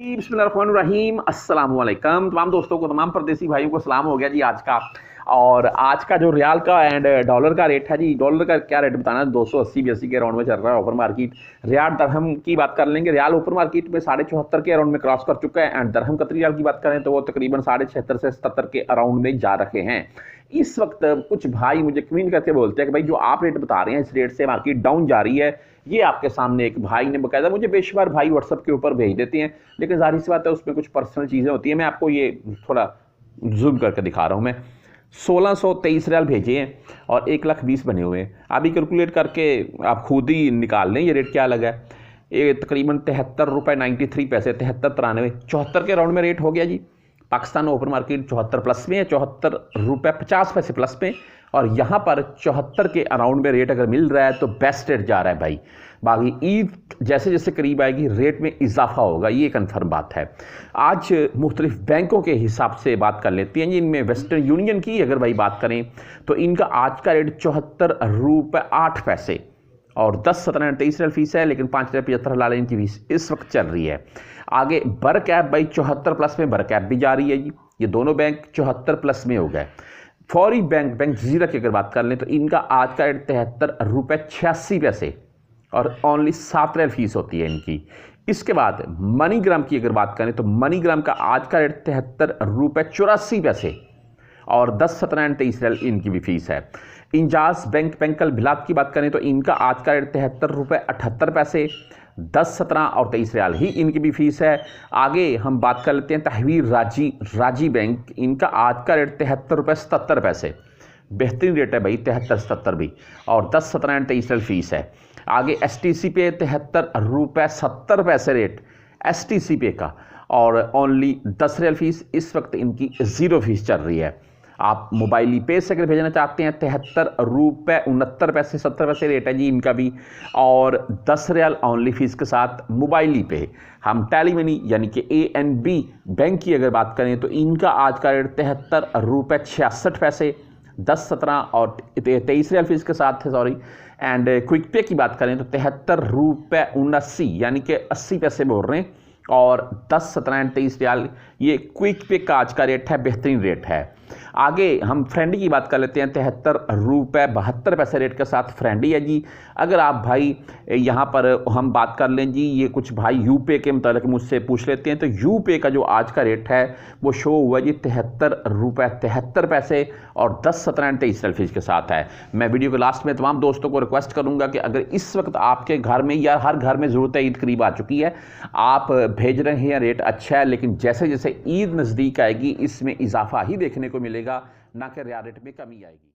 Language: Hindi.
बिस्मिल्लाहिर्रहमानिर्रहीम अस्सलाम वालेकुम तमाम दोस्तों को, तमाम परदेसी भाइयों को सलाम हो गया जी आज का। और आज का जो रियाल का एंड डॉलर का रेट है जी, डॉलर का क्या रेट बताना है, 280 के अराउंड में चल रहा है ओपन मार्केट। रियाल दरहम की बात कर लेंगे, रियाल ओपन मार्केट में 74.5 के अराउंड में क्रॉस कर चुका है एंड दरहम कतरी रियाल की बात करें तो वो तकरीबन 76.5 से 77 के अराउंड में जा रखे हैं। इस वक्त कुछ भाई मुझे कमेंट करके बोलते हैं कि भाई जो आप रेट बता रहे हैं इस रेट से मार्केट डाउन जा रही है। ये आपके सामने एक भाई ने बकायदा मुझे बेशुमार भाई व्हाट्सएप के ऊपर भेज देते हैं, लेकिन जाहिर सी बात है उसमें कुछ पर्सनल चीज़ें होती हैं। मैं आपको ये थोड़ा जूम करके दिखा रहा हूँ। मैं 1623 रियाल भेजे हैं और 1,20,000 बने हुए हैं। अभी कैलकुलेट करके आप खुद ही निकाल लें ये रेट क्या लगा है। ये तकरीबन 73 रुपये 93 पैसे, 73 93 74 के राउंड में रेट हो गया जी। पाकिस्तान ओपन मार्केट 74 प्लस में है, 74 रुपये 50 पैसे प्लस में, और यहाँ पर 74 के अराउंड में रेट अगर मिल रहा है तो बेस्ट रेट जा रहा है भाई। बाकी ईद जैसे जैसे करीब आएगी रेट में इजाफा होगा, ये कन्फर्म बात है। आज मुख्तलिफ बैंकों के हिसाब से बात कर लेते हैं जी। इनमें वेस्टर्न यूनियन की अगर भाई बात करें तो इनका आज का रेट 74 रुपये 8 पैसे और 10.17 फीस है, लेकिन 5.75 लाल इनकी फीस इस वक्त चल रही है। आगे बर कैप भाई 74 प्लस में बर कैप भी जा रही है जी। ये दोनों बैंक 74 प्लस में हो गए। फौरी बैंक जजीरा की अगर बात कर लें तो इनका आज का रेट 73 रुपये 86 पैसे और ओनली 7 रियाल फीस होती है इनकी। इसके बाद मनीग्राम की अगर बात करें तो मनीग्राम का आज का रेट 73 रुपये 84 पैसे और 10.17 रियाल इनकी भी फीस है। इंजाज बैंक बैंकल बिलात की बात करें तो इनका आज का रेट 73 रुपये 78 पैसे, 10.17 और 23 रियाल ही इनकी भी फीस है। आगे हम बात कर लेते हैं तहवीर राजी बैंक, इनका आज का रेट 73 रुपये 77 पैसे, बेहतरीन रेट है भाई 73-77 भी, और 10.17 23 रियाल फीस है। आगे STC पे 73 रुपये 70 पैसे रेट STC पे का और ओनली 10 रियाल फीस। इस वक्त इनकी 0 फीस चल रही है। आप मोबाइली पे से अगर भेजना चाहते हैं 73 रुपये 69 पैसे 70 पैसे रेट है जी इनका भी, और 10 रियाल ओनली फीस के साथ मोबाइली पे। हम टेलीमनी यानी कि ANB बैंक की अगर बात करें तो इनका आज का रेट 73 रुपये 66 पैसे, 10.17 और 23 रियाल फीस के साथ है, सॉरी। एंड क्विक पे की बात करें तो 73 रुपये 79 यानी कि 80 पैसे बोल रहे हैं और 10.17 23 रियाल ये क्विक पे का आज का रेट है, बेहतरीन रेट है। आगे हम फ्रेंडी की बात कर लेते हैं 73 रुपये 72 पैसे रेट के साथ फ्रेंडी है जी। अगर आप भाई यहाँ पर हम बात कर लें जी, ये कुछ भाई यूपे के मतलब मुझसे पूछ लेते हैं तो यूपे का जो आज का रेट है वो शो हुआ जी 73 रुपये 73 पैसे और 10.17 23 फीस के साथ है। मैं वीडियो के लास्ट में तमाम दोस्तों को रिक्वेस्ट करूँगा कि अगर इस वक्त आपके घर में या हर घर में ज़रूरत है, ईद करीब आ चुकी है, आप भेज रहे हैं रेट अच्छा है, लेकिन जैसे जैसे ईद नज़दीक आएगी इसमें इजाफा ही देखने को मिलेगा, ना कि रियाल रेट में कमी आएगी।